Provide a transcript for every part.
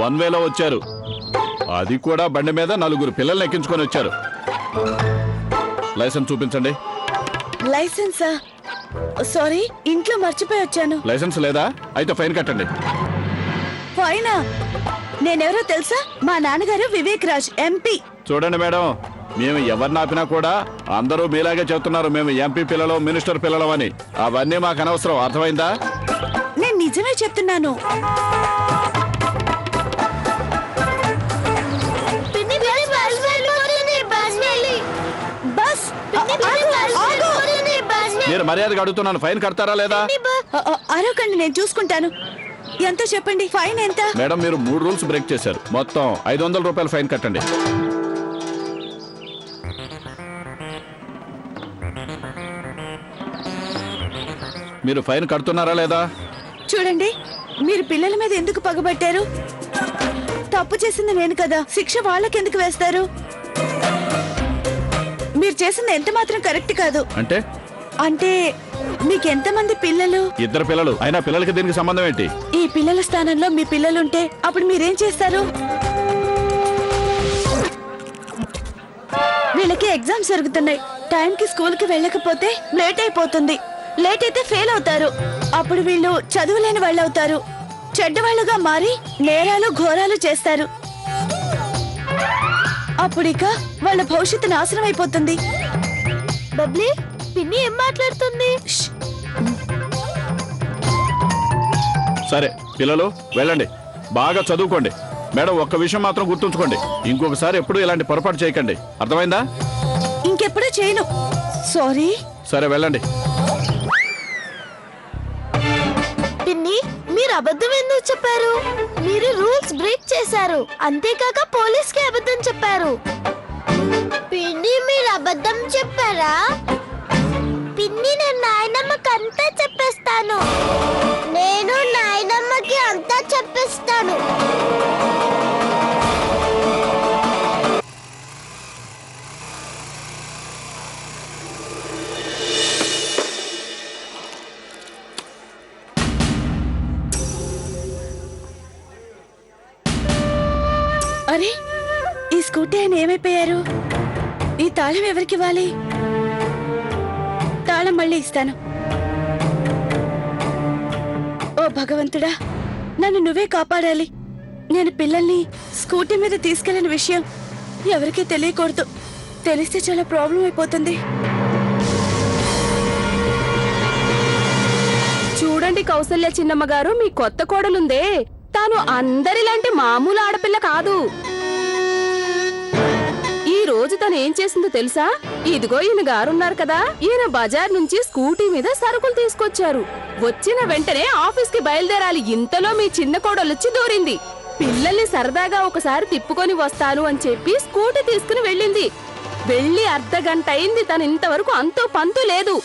One వేలో వచ్చారు. అది కూడా బండి మీద 4 పిల్లల్ని ఎక్కించుకొని వచ్చారు. లైసెన్స్ చూపించండి. లైసెన్సా? సారీ, ఇంట్లో మర్చిపోయి వచ్చాను. లైసెన్స్ లేదా? అయితే ఫైన్ కట్టండి. ఫైనా? నేనెవరో తెలుసా? మా నాన్నగారు వివేక్ రాజ్, ఎంపీ. చూడండి మేడం, మేము ఎవరిని ఆపినా కూడా అందరూ మీలాగే చెప్తున్నారు మేము ఎంపీ పిల్లలు, మినిస్టర్ పిల్లలు అని. అవన్నీ మాకు అనవసరం, అర్థమైందా? నేను నిజమే చెప్తున్నాను. బస్ మీరు మర్యాదగా అడుగుతున్నాను, ఫైన్ కడతారా లేదా? అరవకండి, నేను చూసుకుంటాను. ఎంత చెప్పండి, ఫైన్ ఎంత? మేడం, మీరు 3 రూల్స్ బ్రేక్ చేశారు. మొత్తం 500 రూపాయలు ఫైన్ కట్టండి. మీరు ఫైన్ కడుతున్నారా లేదా? చూడండి, మీరు పిల్లల మీద ఎందుకు పగబట్టారు? తప్పు చేసింది నేను కదా, శిక్ష వాళ్ళకెందుకు వేస్తారు? మీరు చేసింది ఎంత మాత్రం కరెక్ట్ కాదు. అంటే అంటే మీకెంతమంది పిల్లలు? 2 పిల్లలు. అయినా పిల్లలకి దీనికి సంబంధం ఏంటి? ఈ పిల్లల స్థానంలో మీ పిల్లలుంటే అప్పుడు మీరేం చేస్తారు? వీళ్ళకి ఎగ్జామ్స్ జరుగుతున్నాయి. టైంకి స్కూల్కి వెళ్ళకపోతే లేట్ అయిపోతుంది. లేట్ అయితే ఫెయిల్ అవుతారు. అప్పుడు వీళ్ళు చదువులేని వాళ్ళు అవుతారు. చెడ్డవాళ్ళుగా మారి నేరాలు ఘోరాలు చేస్తారు. అప్పుడిక వాళ్ళ భవిష్యత్తు నాశనం అయిపోతుంది. బబ్లీ, పిన్ని ఏం మాట్లాడుతుంది? సరే పిల్లలు, వెళ్ళండి, బాగా చదువుకోండి. మేడం, ఒక్క విషయం మాత్రం గుర్తుంచుకోండి, ఇంకొకసారి ఎప్పుడు ఇలాంటి పొరపాటు చేయకండి, అర్థమైందా? ఇంకెప్పుడు చేయను. సారీ. సరే వెళ్ళండి. పిన్ని, మీరు అబద్ధం ఎందుకు చెప్పారు? మీరు రూల్స్ బ్రేక్ చేశారు, అంతేకాక పోలీస్ కి అబద్ధం చెప్పారు. పిన్ని, మీరు అబద్ధం చెప్పారా? పిన్ని, నేను నాయనమ్మకి అంతా చెప్పేస్తాను. నేను నాయనమ్మకి అంతా చెప్పేస్తాను. అరే, ఈ స్కూటీ ఆయన ఏమైపోయారు? ఈ తాళం ఎవరికి ఇవ్వాలి? తాళం మళ్ళీ ఇస్తాను. ఓ భగవంతుడా, నన్ను నువ్వే కాపాడాలి. నేను పిల్లల్ని స్కూటీ మీద తీసుకెళ్లిన విషయం ఎవరికీ తెలియకూడదు. తెలిస్తే చాలా ప్రాబ్లం అయిపోతుంది. చూడండి కౌసల్య చిన్నమ్మ గారు, మీ కొత్త కోడలుందే, తాను అందరిలాంటి మామూలు ఆడపిల్ల కాదు. ఈ రోజు తను ఏం చేసిందో తెలుసా? ఇదిగో ఈయన గారున్నారు కదా, ఈయన బజార్ నుంచి స్కూటీ మీద సరుకులు తీసుకొచ్చారు. వచ్చిన వెంటనే ఆఫీస్ కి బయలుదేరాలి. ఇంతలో మీ చిన్న కోడలొచ్చి దూరింది. పిల్లల్ని సరదాగా ఒకసారి తిప్పుకొని వస్తాను అని చెప్పి స్కూటీ తీసుకుని వెళ్ళింది. వెళ్ళి అర్ధగంట అయింది, తను ఇంతవరకు అంతో పంతు లేదు.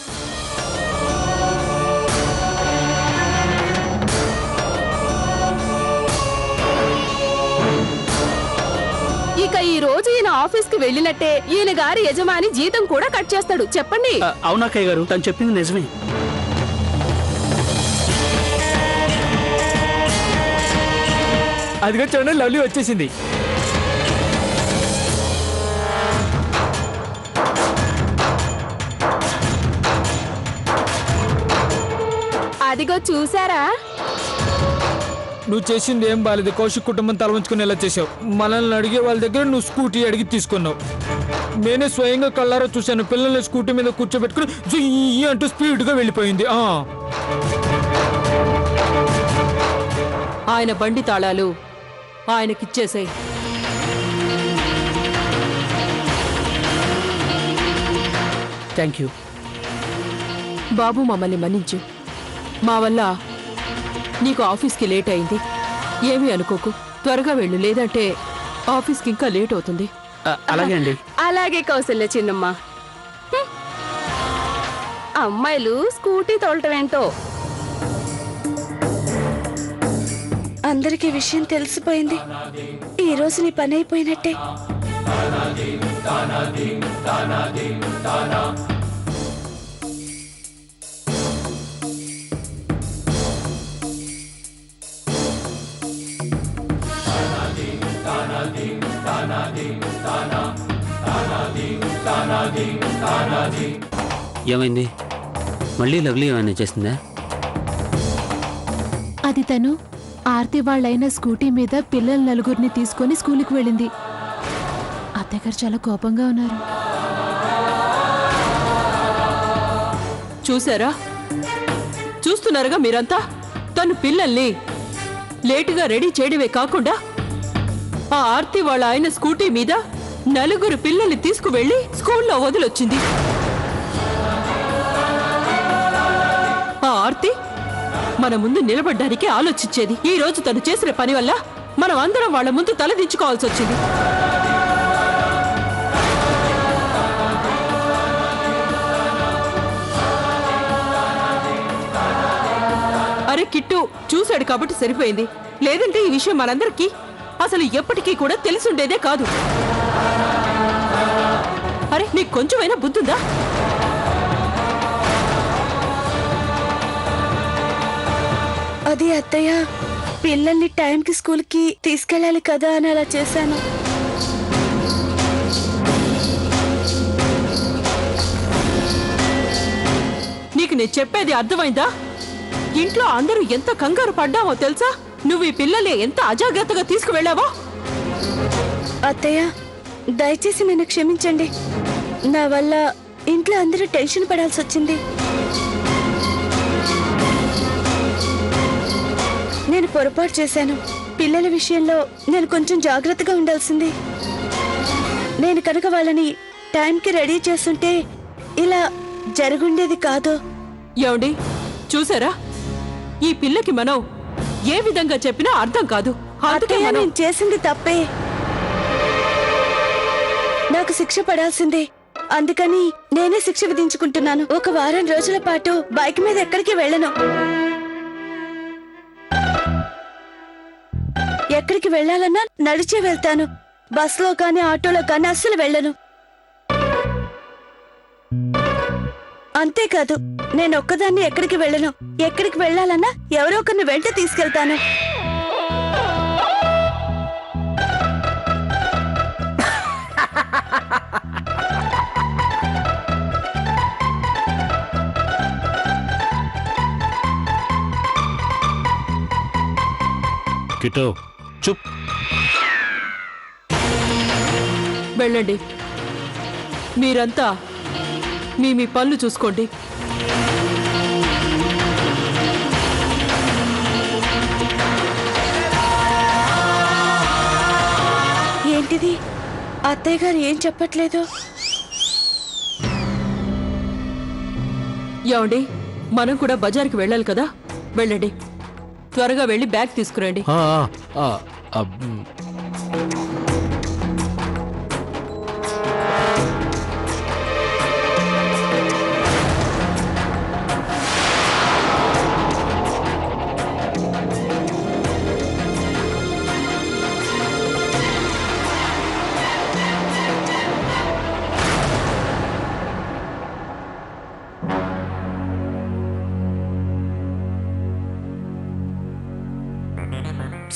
ఇక ఈ రోజు ఈయన ఆఫీస్ కి వెళ్ళినట్టే ఈయన గారి యజమాని జీతం కూడా కట్ చేస్తాడు. చెప్పండి. అవునక్కయ్య గారు, తను చెప్పింది నిజమే. అదిగో చూడండి, లవ్లీ వచ్చేసింది. అదిగో చూసారా? నువ్వు చేసింది ఏం బాలేదు. కౌశిక్ కుటుంబం తల ఉంచుకుని ఎలా చేసావు? మనల్ని అడిగే వాళ్ళ దగ్గర నువ్వు స్కూటీ అడిగి తీసుకున్నావు. నేనే స్వయంగా కళ్ళారా చూశాను. పిల్లల్ని స్కూటీ మీద కూర్చోబెట్టుకుని జుయ్యి అంటూ స్పీడ్ గా వెళ్ళిపోయింది. ఆయన బండి తాళాలు ఆయనకిచ్చేసాయి. థ్యాంక్ యూ బాబు, మమ్మల్ని మన్నించు. మా వల్ల నీకు ఆఫీస్కి లేట్ అయింది. ఏమీ అనుకోకు, త్వరగా వెళ్ళు, లేదంటే ఆఫీస్కి ఇంకా లేట్ అవుతుంది. అలాగే అండి. అలాగే కౌసల్య చిన్నమ్మ. అమ్మాయిలు స్కూటీ తోలటం ఏంటో. అందరికీ విషయం తెలిసిపోయింది. ఈ రోజు నీ పని అయిపోయినట్టే. ఏమైంది? మళ్ళీ లవ్లీ ఏమైనా చేసిందా? అది తను ఆర్తి వాళ్ళైన స్కూటీ మీద పిల్లల నలుగురిని తీసుకొని స్కూల్కి వెళ్ళింది. అత్తగారు చాలా కోపంగా ఉన్నారు. చూసారా? చూస్తున్నారుగా మీరంతా. తను పిల్లల్ని లేటుగా రెడీ చేయడమే కాకుండా ఆ ఆర్తి వాళ్ళ ఆయన స్కూటీ మీద నలుగురు పిల్లల్ని తీసుకువెళ్ళి స్కూల్లో వదిలొచ్చింది. ఆ ఆర్తి మన ముందు నిలబడ్డానికి ఆలోచించేది. ఈ రోజు తను చేసిన పని వల్ల మనం అందరం వాళ్ళ ముందు తలదించుకోవాల్సి వచ్చింది. అరే కిట్టు చూశాడు కాబట్టి సరిపోయింది. లేదంటే ఈ విషయం మనందరికీ అసలు ఎప్పటికీ కూడా తెలిసుండేదే కాదు. అరే నీకు కొంచెమైనా బుద్ధుందా? అది అత్తయ్య, పిల్లల్ని టైంకి స్కూల్కి తీసుకెళ్ళాలి కదా అని అలా చేశాను. నీకు నేను చెప్పేది అర్థమైందా? ఇంట్లో అందరూ ఎంత కంగారు పడ్డామో తెలుసా? నువ్వు ఈ పిల్లల్ని ఎంత అజాగ్రత్తగా తీసుకువెళ్ళావో. అత్తయ్య, దయచేసి నన్ను క్షమించండి. నా వల్ల ఇంట్లో అందరూ టెన్షన్ పడాల్సి వచ్చింది. నేను పొరపాటు చేశాను. పిల్లల విషయంలో నేను కొంచెం జాగ్రత్తగా ఉండాల్సింది. నేను కనుక వాళ్ళని టైంకి రెడీ చేస్తుంటే ఇలా జరుగుండేది కాదు. ఏమండి చూసారా? ఈ పిల్లకి మనం ఏ విధంగా చెప్పినా అర్థం కాదు. అందుకే అత్తయ్య, మనం నేను చేసింది తప్పే. నాకు శిక్ష పడాల్సిందే. అందుకని నేనే శిక్ష విధించుకుంటున్నాను. ఒక వారం రోజుల పాటు బైక్ మీద ఎక్కడికి వెళ్ళను. ఎక్కడికి వెళ్ళాలన్నా నడిచే వెళ్తాను. బస్సులో కానీ ఆటోలో కానీ అస్సలు వెళ్ళను. అంతేకాదు, నేను ఒక్కదాన్ని ఎక్కడికి వెళ్ళను. ఎక్కడికి వెళ్ళాలన్నా ఎవరో ఒకరిని వెంట తీసుకెళ్తాను. కిటో చుప్. వెళ్ళండి. మీరంతా మీ పనులు చూసుకోండి. ఏంటిది? అత్తయ్య గారు ఏం చెప్పట్లేదు. ఏమండి, మనం కూడా బజార్కి వెళ్ళాలి కదా. వెళ్ళండి, త్వరగా వెళ్ళి బ్యాగ్ తీసుకురండి.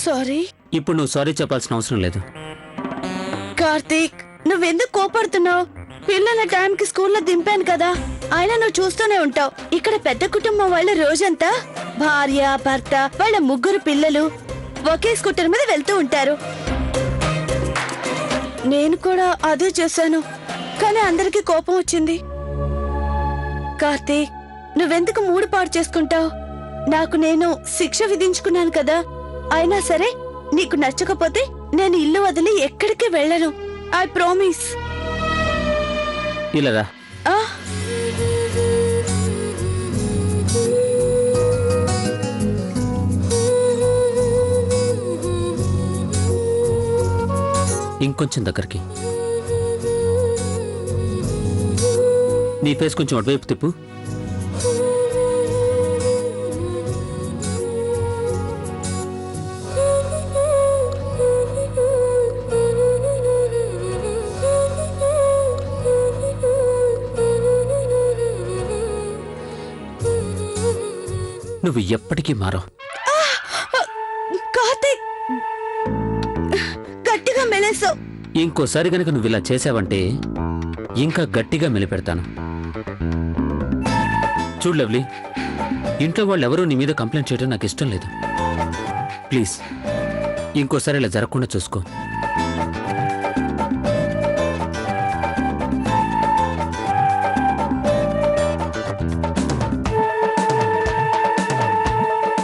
సారీ. ఇప్పుడు నువ్వు సారీ చెప్పాల్సిన అవసరం లేదు. కార్తీక్, నువ్వెందుకు కోపడుతున్నావు? పిల్లల టైంకి స్కూల్లో దింపాను కదా. అయినా నువ్వు చూస్తూనే ఉంటావు. ఇక్కడ పెద్ద కుటుంబం వాళ్ళ రోజంతా భార్య, భర్త, వాళ్ళ ముగ్గురు పిల్లలు ఒకే స్కూటర్ మీద వెళ్తూ ఉంటారు. నేను కూడా అదే చేశాను, కానీ అందరికీ కోపం వచ్చింది. కార్తీక్, నువ్వెందుకు మూడు పాడు చేసుకుంటావు? నాకు నేను శిక్ష విధించుకున్నాను కదా. అయినా సరే, నీకు నచ్చకపోతే నేను ఇల్లు వదిలి ఎక్కడికి వెళ్ళను. I promise. ఇలా రా. ఇంకొంచెం దగ్గరికి. నీ ఫేస్ కొంచెం అటువైపు తిప్పు. నువ్వు ఎప్పటికీ మారవు. కార్తీక్, గట్టిగా మెలేసావు. ఇంకోసారి గనక నువ్వు ఇలా చేసావంటే ఇంకా గట్టిగా మెలిపెడతాను. చూడు లవ్లీ, ఇంట్లో వాళ్ళు ఎవరూ నీ మీద కంప్లైంట్ చేయడం నాకు ఇష్టం లేదు. ప్లీజ్ ఇంకోసారి ఇలా జరగకుండా చూసుకో.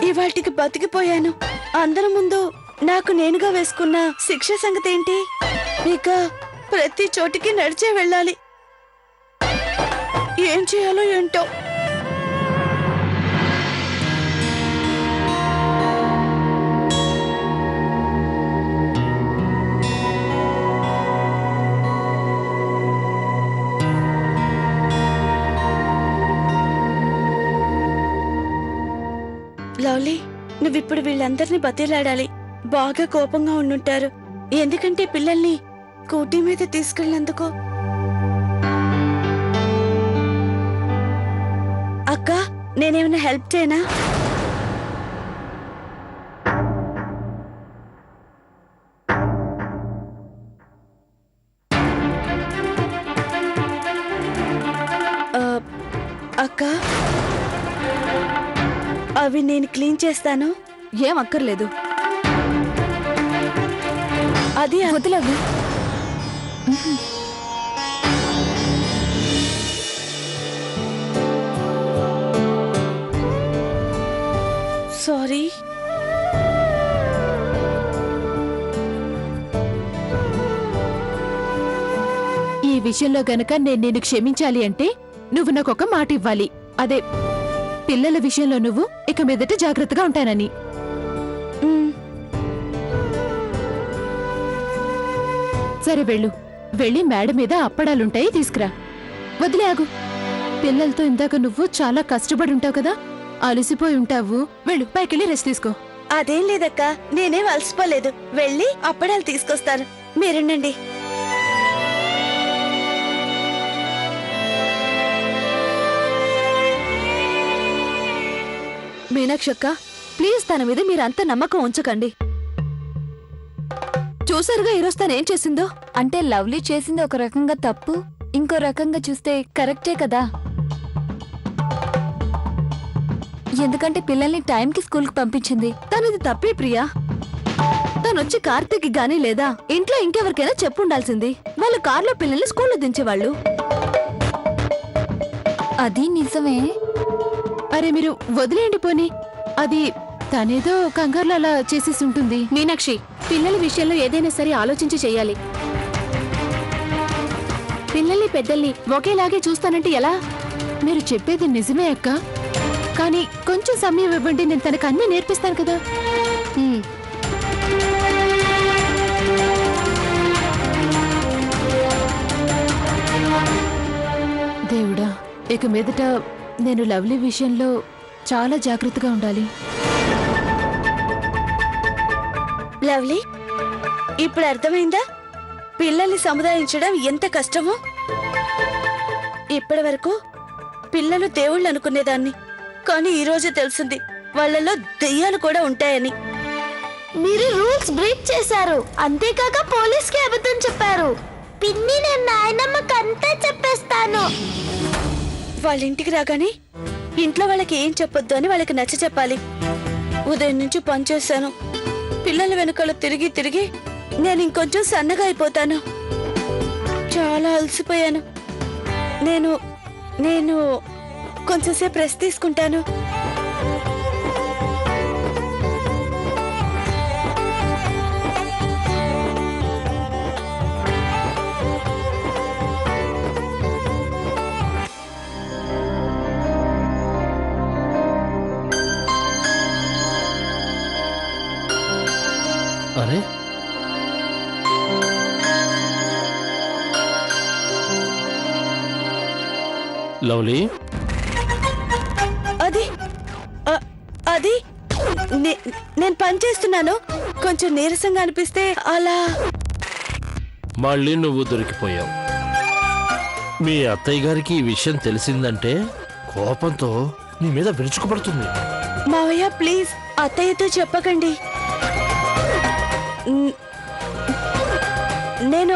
ఇవాటికి బతికిపోయాను. అందరి ముందు నాకు నేనుగా వేసుకున్న శిక్ష సంగతి ఏంటి? ఇక ప్రతి చోటికి నడిచే వెళ్ళాలి. ఏం చేయాలో ఏంటో. లవ్లీ, నువ్విప్పుడు వీళ్ళందరినీ బతిలాడాలి. బాగా కోపంగా ఉండుంటారు, ఎందుకంటే పిల్లల్ని స్కూటీ మీద తీసుకెళ్ళినందుకు. అక్క, నేనేమైనా హెల్ప్ చేయనా? అక్క, అవి నేను క్లీన్ చేస్తాను. ఏం అక్కర్లేదు. అది వదిలేవు. సారీ. ఈ విషయంలో గనక నేను నిన్ను క్షమించాలి అంటే నువ్వు నాకు ఒక మాట ఇవ్వాలి. అదే, పిల్లల విషయంలో నువ్వు ఇక మీదట జాగ్రత్తగా ఉంటానని. సరే వెళ్ళు. వెళ్ళి మేడ మీద అప్పడాలుంటాయి, తీసుకురా. వదిలే, ఆగు. పిల్లలతో ఇందాక నువ్వు చాలా కష్టపడి ఉంటావు కదా, అలసిపోయి ఉంటావు. వెళ్ళు, పైకెళ్ళి రెస్ట్ తీసుకో. అదేం లేదక్క, నేనేం అలసిపోలేదు. వెళ్ళి అప్పడాలు తీసుకొస్తాను, మీరుండండి. మీనాక్షక్క, ప్లీజ్ తన మీద మీరంత నమ్మకం ఉంచకండి. చూసారుగా ఈరోజు తను ఏం చేసిందో. అంటే లవ్లీ చేసింది ఒక రకంగా తప్పు, ఇంకో రకంగా చూస్తే కరెక్టే కదా. ఎందుకంటే పిల్లల్ని టైంకి స్కూల్కి పంపించింది. తనది తప్పే ప్రియా. తనొచ్చి కార్తీక్ గానీ లేదా ఇంట్లో ఇంకెవరికైనా చెప్పుండాల్సింది. వాళ్ళు కార్లో పిల్లల్ని స్కూల్లో దించేవాళ్ళు. అది నిజమే. అరే మీరు వదిలేయండి పోనీ. అది తనేదో కంగారులో అలా చేసేసి ఉంటుంది. మీనాక్షి, పిల్లల విషయంలో ఏదైనా సరే ఆలోచించి చెయ్యాలి. పిల్లల్ని పెద్దల్ని ఒకేలాగే చూస్తానంటే ఎలా? మీరు చెప్పేది నిజమే అక్క, కానీ కొంచెం సమయం ఇవ్వండి, నేను తనకు అన్నీ నేర్పిస్తాను కదా. దేవుడా, ఇక మీదట నేను లవ్లీ విషయంలో చాలా జాగ్రత్తగా ఉండాలి. లవ్లీ, ఇప్పుడు అర్థమైందా పిల్లల్ని సముదాయించడం ఎంత కష్టమో? ఇప్పటి వరకు పిల్లలు దేవుళ్ళు అనుకునేదాన్ని, కానీ ఈ రోజు తెలిసింది వాళ్ళలో దెయ్యాలు కూడా ఉంటాయని. మీరు రూల్స్ బ్రేక్ చేశారు, అంతేకాక పోలీస్కి అబద్ధం చెప్పారు. పిన్ని, నేను నాయనమ్మకి అంతా చెప్పేస్తాను. వాళ్ళ ఇంటికి రాగానే ఇంట్లో వాళ్ళకి ఏం చెప్పొద్దు అని వాళ్ళకి నచ్చ చెప్పాలి. ఉదయం నుంచి పనిచేశాను, పిల్లల వెనుకలు తిరిగి తిరిగి నేను ఇంకొంచెం సన్నగా అయిపోతాను. చాలా అలసిపోయాను. నేను నేను కొంచెంసేపు రెస్ట్ తీసుకుంటాను. అరే, లవ్లీ, అది అది నేను పని చేస్తున్నాను. కొంచెం నీరసంగా అనిపిస్తే అలా. మళ్ళీ నువ్వు దొరికిపోయావు. మీ అత్తయ్య గారికి ఈ విషయం తెలిసిందంటే కోపంతో నీ మీద విరుచుకుపడుతుంది. మావయ్య, ప్లీజ్ అత్తయ్యతో చెప్పకండి. నేను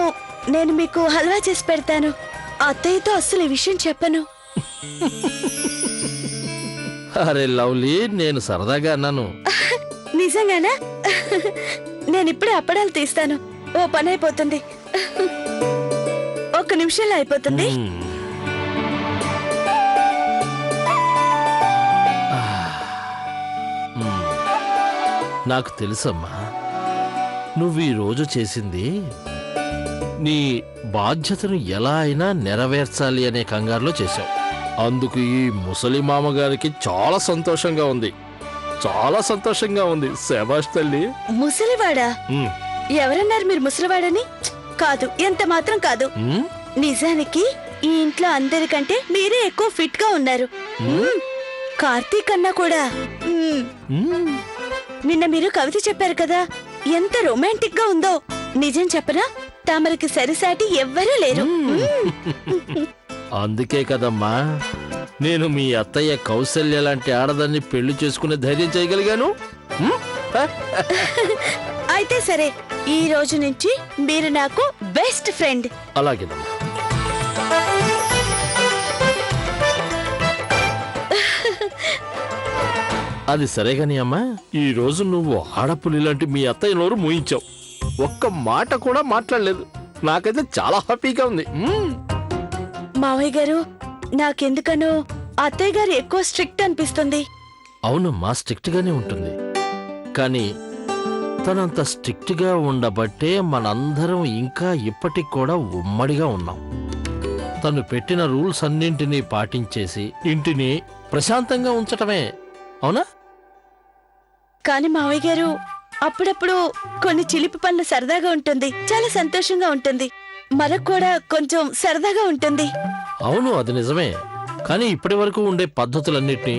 నేను మీకు హల్వా చేసి పెడతాను. అత్తయ్యతో అస్సలు ఈ విషయం చెప్పను. అరే లవ్లీ, నేను సరదాగా అన్నాను. నిజంగానా? నేను ఇప్పుడే అప్పడాలు తీస్తాను. ఓ పని అయిపోతుంది. ఒక్క నిమిషంలో అయిపోతుంది. నాకు తెలుసమ్మా, నువ్వు ఈ రోజు చేసింది నీ బాధ్యతను ఎలా అయినా నెరవేర్చాలి అనే కంగారులో చేశావు. అందుకు ఈ ముసలి మామగారికి చాలా సంతోషంగా ఉంది, చాలా సంతోషంగా ఉంది. శభాష్ తల్లి. ముసలివాడా? ఉమ్, ఎవరన్నారు మీరు ముసలివాడని? కాదు, ఎంత మాత్రం కాదు. ఉమ్, నిజానికి ఈ ఇంట్లో అందరికంటే మీరే ఎక్కువ ఫిట్ గా ఉన్నారు. కార్తీక్ అన్నా కూడా. ఉమ్. నిన్న మీరు కవిత చెప్పారు కదా, ఎంత రొమాంటిక్ గా ఉందో. నిజం చెప్పనా, తమరికి సరిసాటి ఎవ్వరూ లేరు. అందుకే కదమ్మా నేను మీ అత్తయ్య కౌసల్య లాంటి ఆడదాన్ని పెళ్లి చేసుకునే ధైర్యం చేయగలిగాను. ఉమ్, హ? అయితే సరే, ఈ రోజు నుంచి మీరు నాకు బెస్ట్ ఫ్రెండ్. అలాగేనమ్మా. అది సరేగాని అమ్మా, ఈ రోజు నువ్వు ఆడపులి లాంటి మీ అత్తయ్య నోరు మూయించావు. ఒక్క మాట కూడా మాట్లాడలేదు. నాకైతే చాలా హ్యాపీగా ఉంది. మావయ్య గారు, నాకెందుకనో అత్తయ్య గారు ఎక్కువ స్ట్రిక్ట్ అనిపిస్తుంది. అవునమ్మా, స్ట్రిక్ట్ గానే ఉంటుంది. కానీ తనంత స్ట్రిక్ట్ గా ఉండబట్టే మనందరం ఇంకా ఇప్పటికి కూడా ఉమ్మడిగా ఉన్నాం. తను పెట్టిన రూల్స్ అన్నింటినీ పాటించేసి ఇంటిని ప్రశాంతంగా ఉంచటమే. అవునా? కానీ మావయ్య గారు, అప్పుడప్పుడు కొన్ని చిలిపి పనులు సరదాగా ఉంటుంది, చాలా సంతోషంగా ఉంటుంది. మనకు కూడా కొంచెం సరదాగా ఉంటుంది. అవును, అది నిజమే. కానీ ఇప్పటి వరకు ఉండే పద్ధతులన్నిటినీ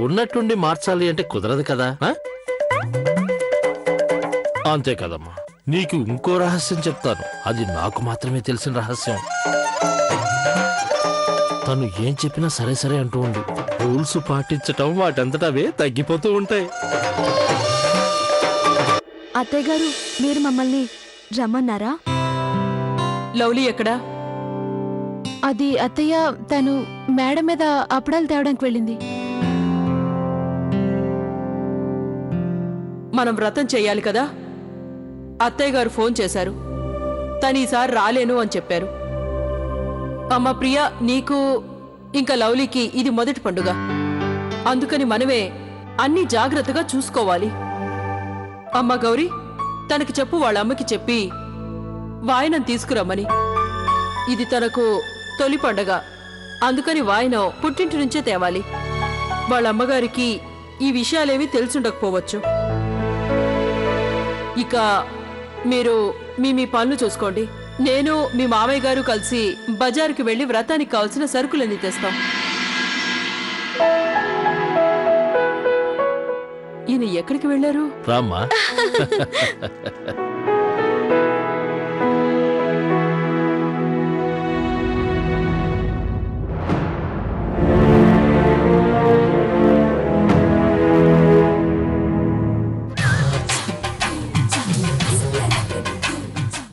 ఉన్నట్టుండి మార్చాలి అంటే కుదరదు కదా. ఆ? అంతే కదమ్మా. నీకు ఇంకో రహస్యం చెప్తాను, అది నాకు మాత్రమే తెలిసిన రహస్యం. తను ఏం చెప్పినా సరే సరే అంటూ ఉండు. రూల్స్ పాటించటం వాటంతటా అవే తగ్గిపోతూ ఉంటాయి. అత్తయ్య గారు, మీరు మమ్మల్ని రమ్మన్నారా? లవ్లీ ఎక్కడా? అది అత్తయ్య, తను మేడ మీద అప్పడాలు తేవడానికి వెళ్ళింది. మనం వ్రతం చెయ్యాలి కదా. అత్తయ్య గారు ఫోన్ చేశారు, తను ఈసారి రాలేను అని చెప్పారు. అమ్మ ప్రియా, నీకు ఇంకా లవ్లీకి ఇది మొదటి పండుగ. అందుకని మనమే అన్ని జాగ్రత్తగా చూసుకోవాలి. అమ్మ గౌరీ, తనకి చెప్పు, వాళ్ళ అమ్మకి చెప్పి వాయనం తీసుకురమ్మని. ఇది తనకు తొలి పండగ, అందుకని వాయనం పుట్టింటి నుంచే తేవాలి. వాళ్ళ అమ్మగారికి ఈ విషయాలేమీ తెలుసుండకపోవచ్చు. ఇక మీరు మీ పనులు చూసుకోండి. నేను మీ మామయ్య గారు కలిసి బజారుకి వెళ్లి వ్రతానికి కావాల్సిన సరుకులన్నీ తెస్తాం. ఈయన ఎక్కడికి వెళ్ళారు? రామ్మా.